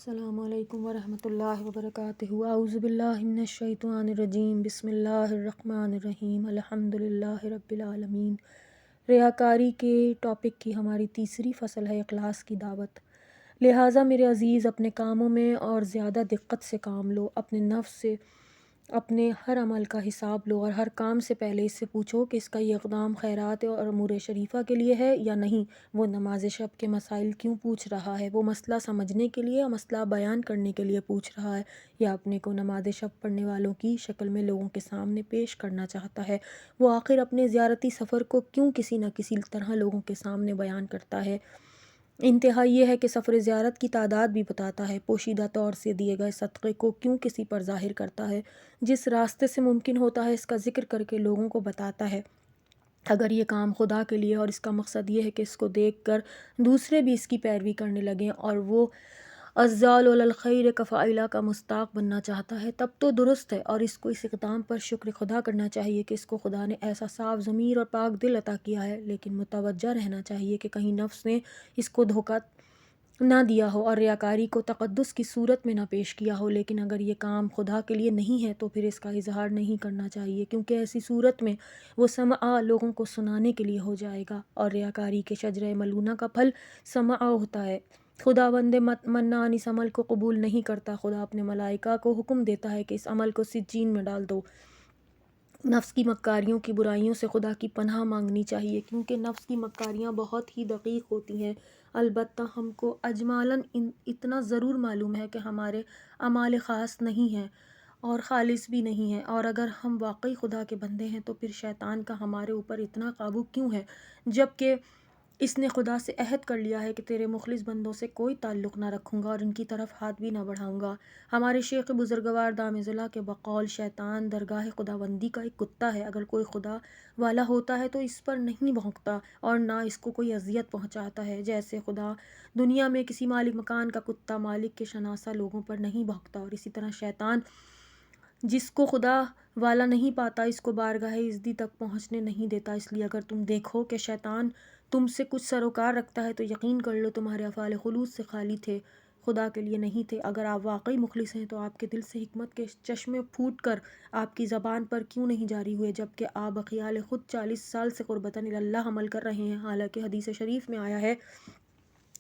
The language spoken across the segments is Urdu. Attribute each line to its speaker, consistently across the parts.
Speaker 1: السلام علیکم ورحمۃ اللہ وبرکاتہ۔ اعوذ باللہ من الشیطان الرجیم، بسم اللہ الرحمن الرحیم، الحمد للہ رب العالمین۔ ریاکاری کے ٹاپک کی ہماری تیسری فصل ہے اخلاص کی دعوت۔ لہٰذا میرے عزیز، اپنے کاموں میں اور زیادہ دقت سے کام لو، اپنے نفس سے اپنے ہر عمل کا حساب لو اور ہر کام سے پہلے اس سے پوچھو کہ اس کا یہ اقدام خیرات اور امور شریفہ کے لیے ہے یا نہیں۔ وہ نماز شب کے مسائل کیوں پوچھ رہا ہے؟ وہ مسئلہ سمجھنے کے لیے یا مسئلہ بیان کرنے کے لیے پوچھ رہا ہے، یا اپنے کو نماز شب پڑھنے والوں کی شکل میں لوگوں کے سامنے پیش کرنا چاہتا ہے؟ وہ آخر اپنے زیارتی سفر کو کیوں کسی نہ کسی طرح لوگوں کے سامنے بیان کرتا ہے؟ انتہا یہ ہے کہ سفر زیارت کی تعداد بھی بتاتا ہے۔ پوشیدہ طور سے دیے گئے صدقے کو کیوں کسی پر ظاہر کرتا ہے؟ جس راستے سے ممکن ہوتا ہے اس کا ذکر کر کے لوگوں کو بتاتا ہے۔ اگر یہ کام خدا کے لیے اور اس کا مقصد یہ ہے کہ اس کو دیکھ کر دوسرے بھی اس کی پیروی کرنے لگیں اور وہ الضال علی الخیر کفاعلہ کا مستاق بننا چاہتا ہے، تب تو درست ہے، اور اس کو اس اقدام پر شکر خدا کرنا چاہیے کہ اس کو خدا نے ایسا صاف ضمیر اور پاک دل عطا کیا ہے۔ لیکن متوجہ رہنا چاہیے کہ کہیں نفس نے اس کو دھوکہ نہ دیا ہو اور ریاکاری کو تقدس کی صورت میں نہ پیش کیا ہو۔ لیکن اگر یہ کام خدا کے لیے نہیں ہے تو پھر اس کا اظہار نہیں کرنا چاہیے، کیونکہ ایسی صورت میں وہ سمعہ لوگوں کو سنانے کے لیے ہو جائے گا، اور ریاکاری کے شجرہ ملونہ کا پھل سمعہ ہوتا ہے۔ خداوند منان اس عمل کو قبول نہیں کرتا۔ خدا اپنے ملائکہ کو حکم دیتا ہے کہ اس عمل کو سجین میں ڈال دو۔ نفس کی مکاریوں کی برائیوں سے خدا کی پناہ مانگنی چاہیے، کیونکہ نفس کی مکاریاں بہت ہی دقیق ہوتی ہیں۔ البتہ ہم کو اجمالاً اتنا ضرور معلوم ہے کہ ہمارے اعمال خاص نہیں ہیں اور خالص بھی نہیں ہیں، اور اگر ہم واقعی خدا کے بندے ہیں تو پھر شیطان کا ہمارے اوپر اتنا قابو کیوں ہے، جبکہ اس نے خدا سے عہد کر لیا ہے کہ تیرے مخلص بندوں سے کوئی تعلق نہ رکھوں گا اور ان کی طرف ہاتھ بھی نہ بڑھاؤں گا۔ ہمارے شیخ بزرگوار دامِ ظلہ کے بقول شیطان درگاہ خداوندی کا ایک کتا ہے۔ اگر کوئی خدا والا ہوتا ہے تو اس پر نہیں بھونکتا اور نہ اس کو کوئی اذیت پہنچاتا ہے، جیسے خدا دنیا میں کسی مالک مکان کا کتا مالک کے شناسہ لوگوں پر نہیں بھونکتا، اور اسی طرح شیطان جس کو خدا والا نہیں پاتا اس کو بارگاہ عزتی تک پہنچنے نہیں دیتا۔ اس لیے اگر تم دیکھو کہ شیطان تم سے کچھ سروکار رکھتا ہے تو یقین کر لو تمہارے افعال خلوص سے خالی تھے، خدا کے لیے نہیں تھے۔ اگر آپ واقعی مخلص ہیں تو آپ کے دل سے حکمت کے چشمے پھوٹ کر آپ کی زبان پر کیوں نہیں جاری ہوئے، جبکہ آپ بخیال خود 40 سال سے قربتاً اللہ عمل کر رہے ہیں؟ حالانکہ حدیث شریف میں آیا ہے،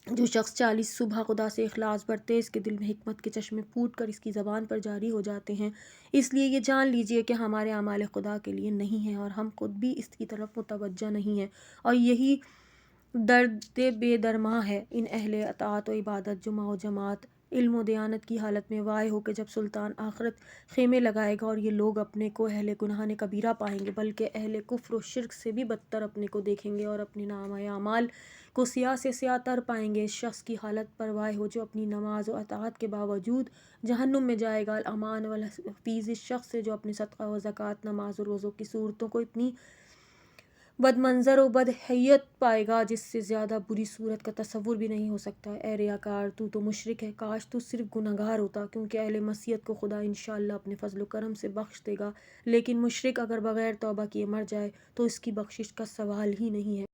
Speaker 1: جو شخص 40 صبح خدا سے اخلاص برتے اس کے دل میں حکمت کے چشمے پھوٹ کر اس کی زبان پر جاری ہو جاتے ہیں۔ اس لیے یہ جان لیجئے کہ ہمارے اعمال خدا کے لیے نہیں ہیں اور ہم خود بھی اس کی طرف متوجہ نہیں ہیں، اور یہی درد بے درماں ہے ان اہل اطاعت و عبادت، جمع و جماعت، علم و دیانت کی حالت میں واعظ ہو کہ جب سلطان آخرت خیمے لگائے گا اور یہ لوگ اپنے کو اہل گناہ کبیرہ پائیں گے، بلکہ اہل کفر و شرک سے بھی بدتر اپنے کو دیکھیں گے اور اپنے نامہ اعمال کو سیاہ سے سیاہ تر پائیں گے۔ اس شخص کی حالت پر واعظ ہو جو اپنی نماز و اطاعت کے باوجود جہنم میں جائے گا۔ الامان والحفیظ اس شخص سے جو اپنے صدقہ و زکوٰۃ، نماز و روزوں کی صورتوں کو اتنی بد منظر و بد حیت پائے گا جس سے زیادہ بری صورت کا تصور بھی نہیں ہو سکتا۔ اے ریاکار، تو مشرک ہے، کاش تو صرف گنہگار ہوتا، کیونکہ اہل معصیت کو خدا انشاءاللہ اپنے فضل و کرم سے بخش دے گا، لیکن مشرک اگر بغیر توبہ کیے مر جائے تو اس کی بخشش کا سوال ہی نہیں ہے۔